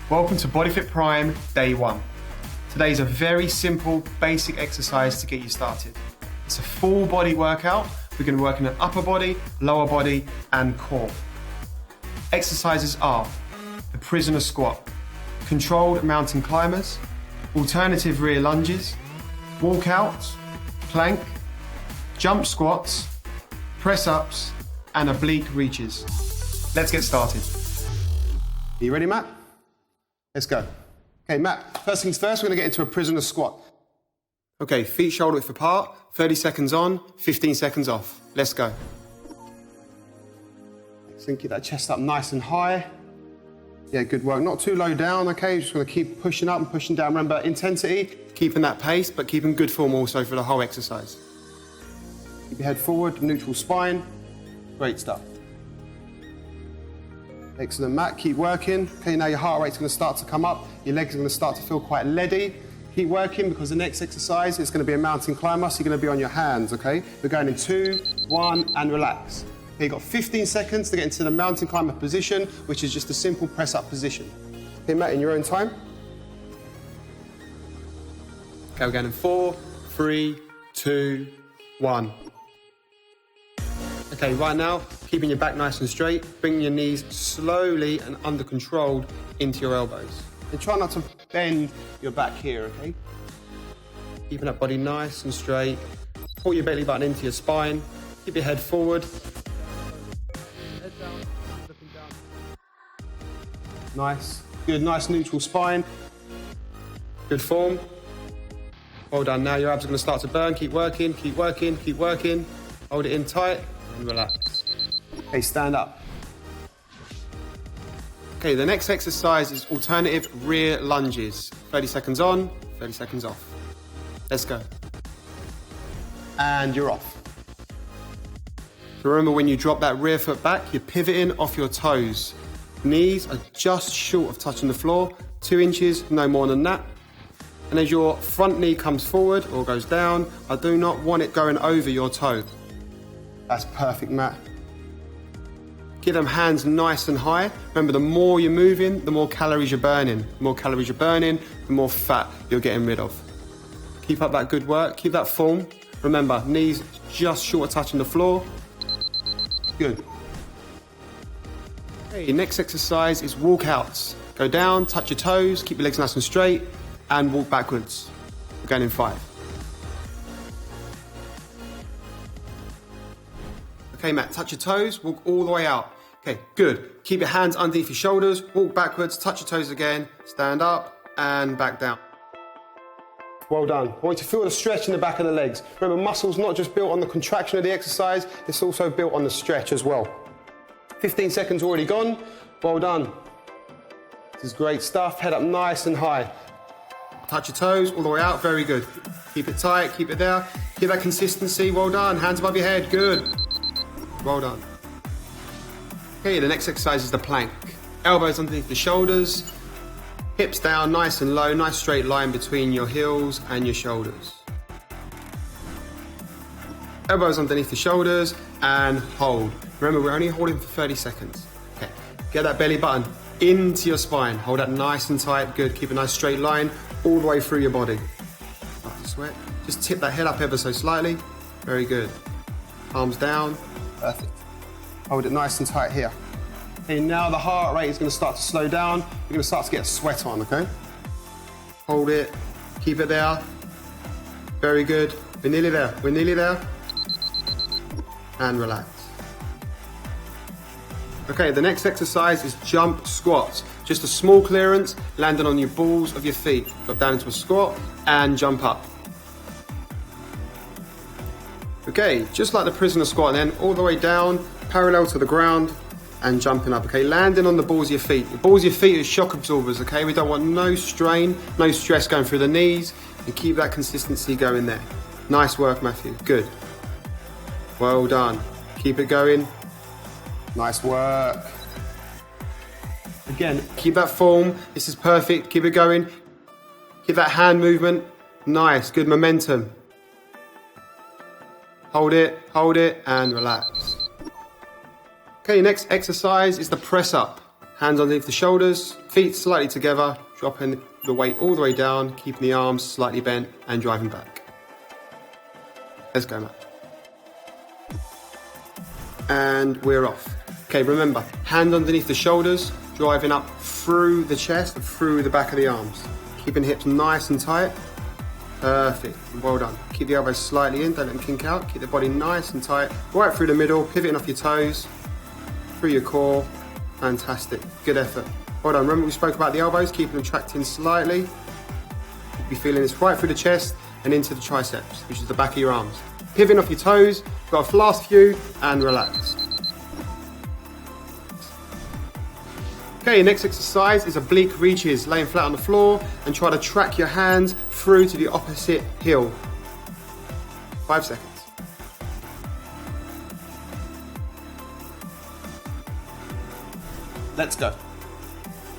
Welcome to BodyFit Prime Day 1. Today is a very simple, basic exercise to get you started. It's a full body workout. We're going to work in an upper body, lower body, and core. Exercises are the prisoner squat, controlled mountain climbers, alternative rear lunges, walkouts, plank, jump squats, press ups, and oblique reaches. Let's get started. Are you ready, Matt? Let's go. Okay, Matt, first things first, we're going to get into a prisoner squat. Okay, feet shoulder width apart, 30 seconds on, 15 seconds off. Let's go. So get that chest up nice and high. Yeah, good work. Not too low down, okay? Just going to keep pushing up and pushing down. Remember, intensity, keeping that pace, but keeping good form also for the whole exercise. Keep your head forward, neutral spine. Great stuff. Excellent, Matt. Keep working. Okay, now your heart rate's going to start to come up. Your legs are going to start to feel quite leady. Keep working because the next exercise is going to be a mountain climber, so you're going to be on your hands, okay? We're going in 2, 1, and relax. Okay, you've got 15 seconds to get into the mountain climber position, which is just a simple press-up position. Okay, Matt, in your own time. Okay, we're going in 4, 3, 2, 1. Okay, right now, keeping your back nice and straight, bringing your knees slowly and under control into your elbows. And try not to bend your back here, okay? Keeping that body nice and straight. Pull your belly button into your spine. Keep your head forward. Head down, looking down. Nice. Good, nice neutral spine. Good form. Well done. Now your abs are going to start to burn. Keep working, keep working, keep working. Hold it in tight. And relax. Okay, stand up. Okay, the next exercise is alternative rear lunges. 30 seconds on, 30 seconds off. Let's go. And you're off. So remember, when you drop that rear foot back, you're pivoting off your toes. Knees are just short of touching the floor, 2 inches, no more than that. And as your front knee comes forward or goes down, I do not want it going over your toe. That's perfect, Matt. Get them hands nice and high. Remember, the more you're moving, the more calories you're burning. The more calories you're burning, the more fat you're getting rid of. Keep up that good work. Keep that form. Remember, knees just short of touching the floor. Good. Okay, next exercise is walkouts. Go down, touch your toes, keep your legs nice and straight, and walk backwards. We're going in 5. Okay, Matt, touch your toes, walk all the way out. Okay, good. Keep your hands underneath your shoulders, walk backwards, touch your toes again, stand up, and back down. Well done. I want you to feel the stretch in the back of the legs. Remember, muscle's not just built on the contraction of the exercise, it's also built on the stretch as well. 15 seconds already gone. Well done. This is great stuff. Head up nice and high. Touch your toes all the way out, very good. Keep it tight, keep it there. Keep that consistency, well done. Hands above your head, good. Well done. Okay, the next exercise is the plank. Elbows underneath the shoulders, hips down nice and low, nice straight line between your heels and your shoulders. Elbows underneath the shoulders and hold. Remember, we're only holding for 30 seconds. Okay, get that belly button into your spine. Hold that nice and tight, good. Keep a nice straight line all the way through your body. Start to sweat. Just tip that head up ever so slightly. Very good. Arms down. Perfect. Hold it nice and tight here. Okay, now the heart rate is going to start to slow down. You're going to start to get a sweat on, okay? Hold it. Keep it there. Very good. We're nearly there. We're nearly there. And relax. Okay, the next exercise is jump squats. Just a small clearance, landing on your balls of your feet. Drop down into a squat and jump up. Okay, just like the prisoner squat, and then all the way down, parallel to the ground, and jumping up. Okay, landing on the balls of your feet. The balls of your feet are shock absorbers, okay? We don't want no strain, no stress going through the knees, and keep that consistency going there. Nice work, Matthew, good. Well done. Keep it going. Nice work. Again, keep that form. This is perfect. Keep it going. Keep that hand movement. Nice, good momentum. Hold it, and relax. Okay, next exercise is the press up. Hands underneath the shoulders, feet slightly together, dropping the weight all the way down, keeping the arms slightly bent and driving back. Let's go, Matt. And we're off. Okay, remember, hand underneath the shoulders, driving up through the chest and through the back of the arms. Keeping hips nice and tight. Perfect, well done. Keep the elbows slightly in, don't let them kink out. Keep the body nice and tight, right through the middle, pivoting off your toes, through your core. Fantastic, good effort. Well done. Remember we spoke about the elbows, keeping them tracked in slightly. You'll be feeling this right through the chest and into the triceps, which is the back of your arms. Pivoting off your toes, got a last few, and relax. Okay, next exercise is oblique reaches, laying flat on the floor and try to track your hands through to the opposite heel. 5 seconds. Let's go.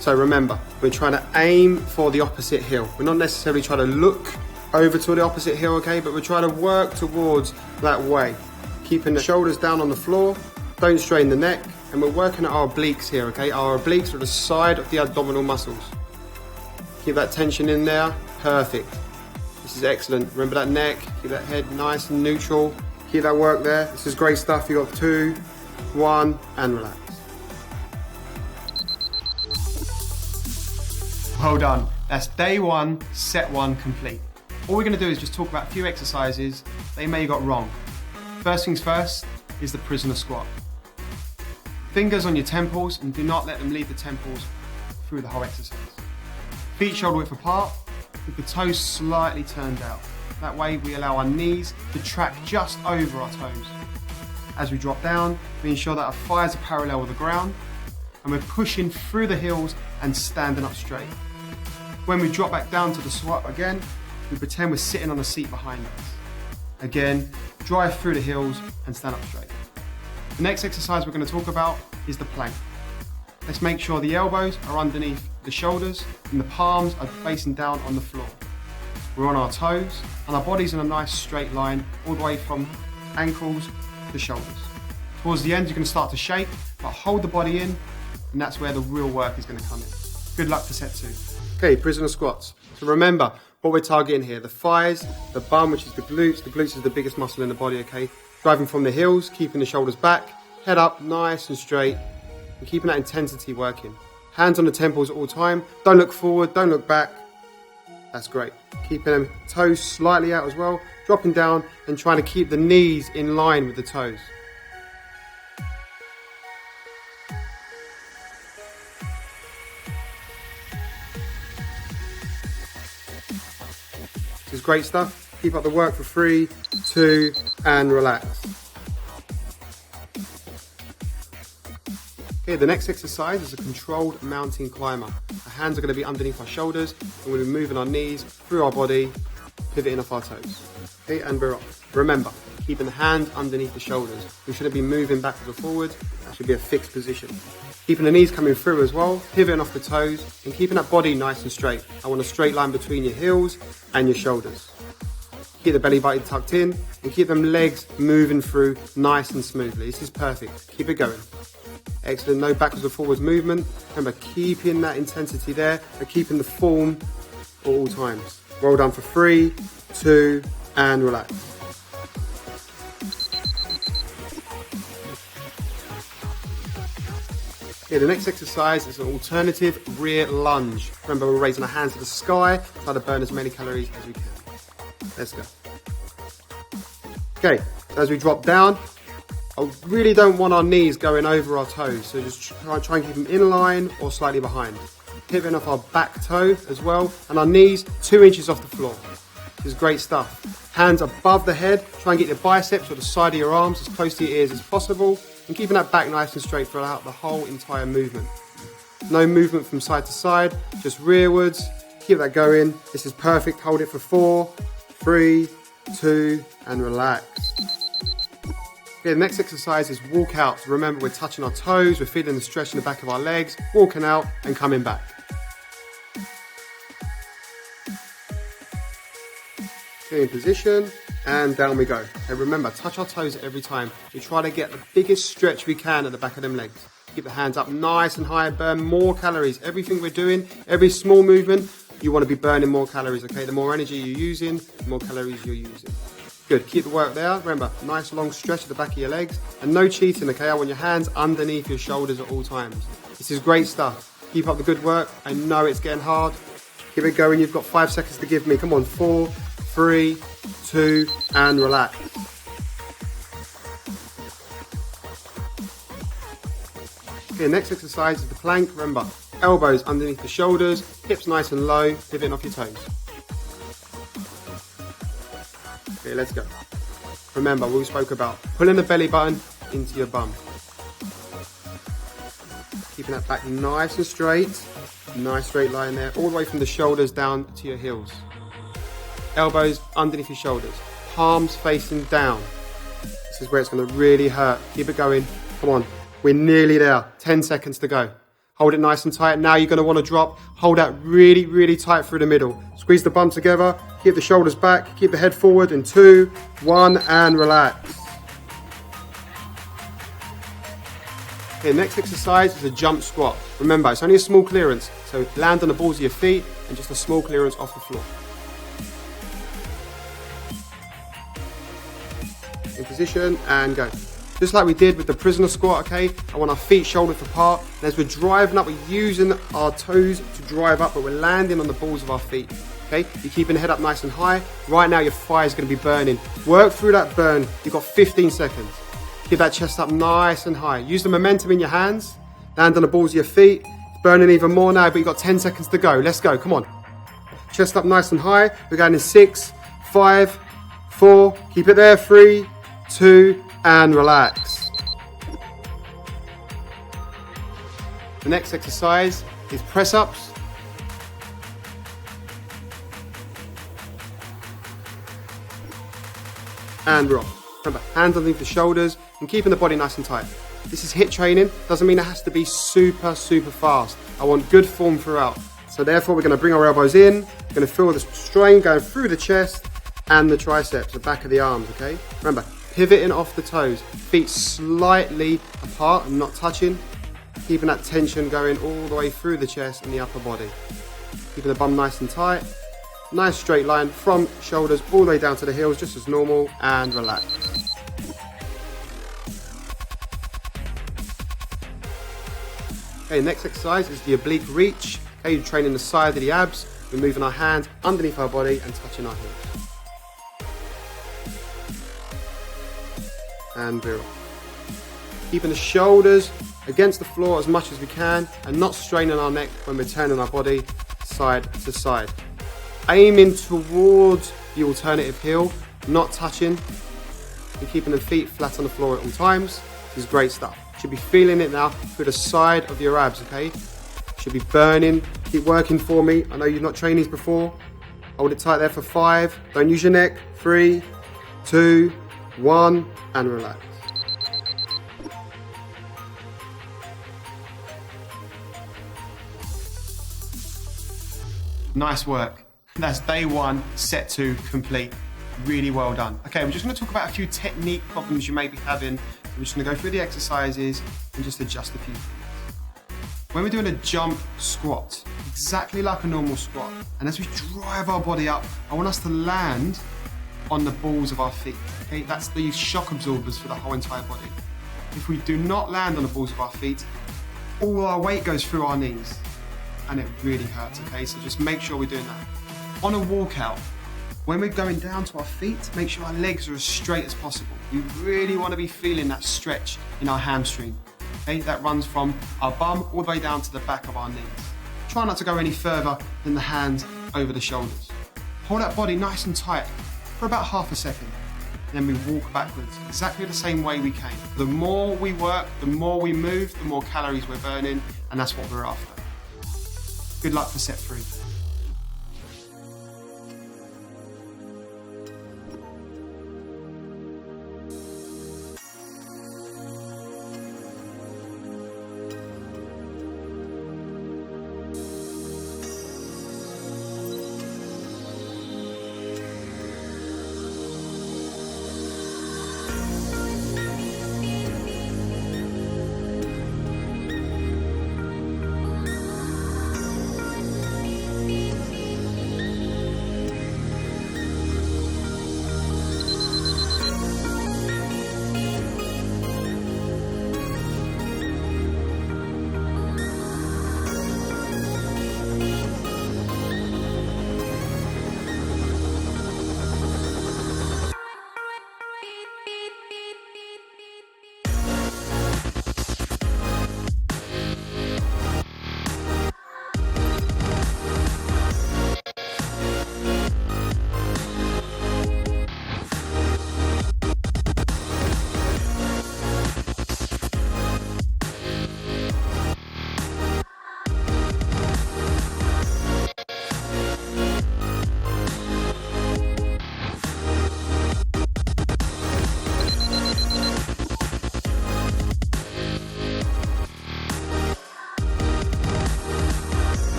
So remember, we're trying to aim for the opposite heel. We're not necessarily trying to look over to the opposite heel, okay, but we're trying to work towards that way. Keeping the shoulders down on the floor, don't strain the neck, and we're working at our obliques here, okay? Our obliques are the side of the abdominal muscles. Keep that tension in there, perfect. This is excellent. Remember that neck, keep that head nice and neutral. Keep that work there. This is great stuff. You got 2, 1, and relax. Well done. That's day 1, set 1 complete. All we're going to do is just talk about a few exercises that you may have got wrong. First things first is the prisoner squat. Fingers on your temples and do not let them leave the temples through the whole exercise. Feet shoulder width apart with the toes slightly turned out. That way we allow our knees to track just over our toes. As we drop down, we ensure that our thighs are parallel with the ground and we're pushing through the heels and standing up straight. When we drop back down to the squat again, we pretend we're sitting on a seat behind us. Again, drive through the heels and stand up straight. The next exercise we're going to talk about is the plank. Let's make sure the elbows are underneath the shoulders and the palms are facing down on the floor. We're on our toes and our body's in a nice straight line all the way from ankles to shoulders. Towards the end you're going to start to shake, but hold the body in and that's where the real work is going to come in. Good luck for set 2. Okay, prisoner squats. So remember what we're targeting here, the thighs, the bum, which is the glutes. The glutes is the biggest muscle in the body, okay? Driving from the heels, keeping the shoulders back, head up nice and straight, and keeping that intensity working. Hands on the temples at all time. Don't look forward, don't look back. That's great. Keeping them toes slightly out as well, dropping down and trying to keep the knees in line with the toes. This is great stuff. Keep up the work for 3, 2, and relax. Okay, the next exercise is a controlled mountain climber. Our hands are going to be underneath our shoulders and we'll be moving our knees through our body, pivoting off our toes. Okay, and we're off. Remember, keeping the hand underneath the shoulders. We shouldn't be moving backwards or forwards. That should be a fixed position. Keeping the knees coming through as well, pivoting off the toes and keeping that body nice and straight. I want a straight line between your heels and your shoulders. Keep the belly button tucked in and keep them legs moving through nice and smoothly. This is perfect. Keep it going. Excellent. No backwards or forwards movement. Remember, keeping that intensity there and keeping the form at all times. Roll down for 3, 2, and relax. Okay, the next exercise is an alternative rear lunge. Remember, we're raising our hands to the sky, try to burn as many calories as we can. Let's go. Okay, as we drop down, I really don't want our knees going over our toes, so just try and keep them in line or slightly behind. Pivoting off our back toe as well, and our knees 2 inches off the floor. This is great stuff. Hands above the head, try and get your biceps or the side of your arms as close to your ears as possible, and keeping that back nice and straight throughout the whole entire movement. No movement from side to side, just rearwards. Keep that going. This is perfect. Hold it for 4, 3, 2, and relax. Okay, the next exercise is walk out. So remember, we're touching our toes, we're feeling the stretch in the back of our legs, walking out and coming back. Okay, in position and down we go. And remember, touch our toes every time. We try to get the biggest stretch we can at the back of them legs. Keep the hands up nice and high, burn more calories. Everything we're doing, every small movement, you want to be burning more calories, okay? The more energy you're using, the more calories you're using. Good, keep the work there. Remember, nice long stretch at the back of your legs. And no cheating, okay? I want your hands underneath your shoulders at all times. This is great stuff. Keep up the good work. I know it's getting hard. Keep it going. You've got 5 seconds to give me. Come on, 4, 3, 2, and relax. Okay, next exercise is the plank. Remember, elbows underneath the shoulders, hips nice and low, pivoting off your toes. Okay, let's go. Remember what we spoke about. Pulling the belly button into your bum. Keeping that back nice and straight. Nice straight line there, all the way from the shoulders down to your heels. Elbows underneath your shoulders. Palms facing down. This is where it's going to really hurt. Keep it going. Come on. We're nearly there. 10 seconds to go. Hold it nice and tight. Now you're going to want to drop. Hold that really, really tight through the middle. Squeeze the bum together. Keep the shoulders back. Keep the head forward in 2, 1, and relax. Okay, next exercise is a jump squat. Remember, it's only a small clearance. So land on the balls of your feet and just a small clearance off the floor. In position and go. Just like we did with the prisoner squat, okay? I want our feet shoulder width apart. And as we're driving up, we're using our toes to drive up, but we're landing on the balls of our feet. Okay? You're keeping the head up nice and high. Right now, your thigh is going to be burning. Work through that burn. You've got 15 seconds. Keep that chest up nice and high. Use the momentum in your hands. Land on the balls of your feet. It's burning even more now, but you've got 10 seconds to go. Let's go. Come on. Chest up nice and high. We're going in 6, 5, 4. Keep it there. 3, 2, and relax. The next exercise is press ups. And we're off. Remember, hands underneath the shoulders and keeping the body nice and tight. This is HIIT training. Doesn't mean it has to be super, super fast. I want good form throughout. So therefore, we're going to bring our elbows in. We're going to feel the strain going through the chest and the triceps, the back of the arms, okay? Remember, pivoting off the toes, feet slightly apart and not touching, keeping that tension going all the way through the chest and the upper body. Keeping the bum nice and tight, nice straight line from shoulders all the way down to the heels, just as normal, and relax. Okay, next exercise is the oblique reach. Okay, you're training the side of the abs, we're moving our hands underneath our body and touching our heels. And we're off. Keeping the shoulders against the floor as much as we can and not straining our neck when we're turning our body side to side. Aiming towards the alternative heel, not touching, and keeping the feet flat on the floor at all times. This is great stuff. Should be feeling it now through the side of your abs, okay? Should be burning. Keep working for me. I know you've not trained these before. Hold it tight there for 5. Don't use your neck. 3, 2, 1, and relax. Nice work. That's day 1, set 2 complete. Really well done. Okay, I'm just going to talk about a few technique problems you may be having. I'm just going to go through the exercises and just adjust a few things. When we're doing a jump squat, exactly like a normal squat, and as we drive our body up, I want us to land on the balls of our feet. Okay, that's the shock absorbers for the whole entire body. If we do not land on the balls of our feet, all our weight goes through our knees and it really hurts, okay? So just make sure we're doing that. On a walkout, when we're going down to our feet, make sure our legs are as straight as possible. We really want to be feeling that stretch in our hamstring. Okay, that runs from our bum all the way down to the back of our knees. Try not to go any further than the hands over the shoulders. Hold that body nice and tight for about half a second. Then we walk backwards, exactly the same way we came. The more we work, the more we move, the more calories we're burning, and that's what we're after. Good luck for set 3.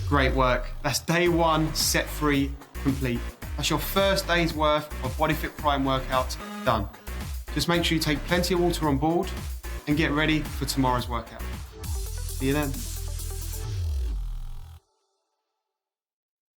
Great work. That's day 1, set 3 complete. That's your first day's worth of BodyFit Prime workouts done. Just make sure you take plenty of water on board and get ready for tomorrow's workout. See you then.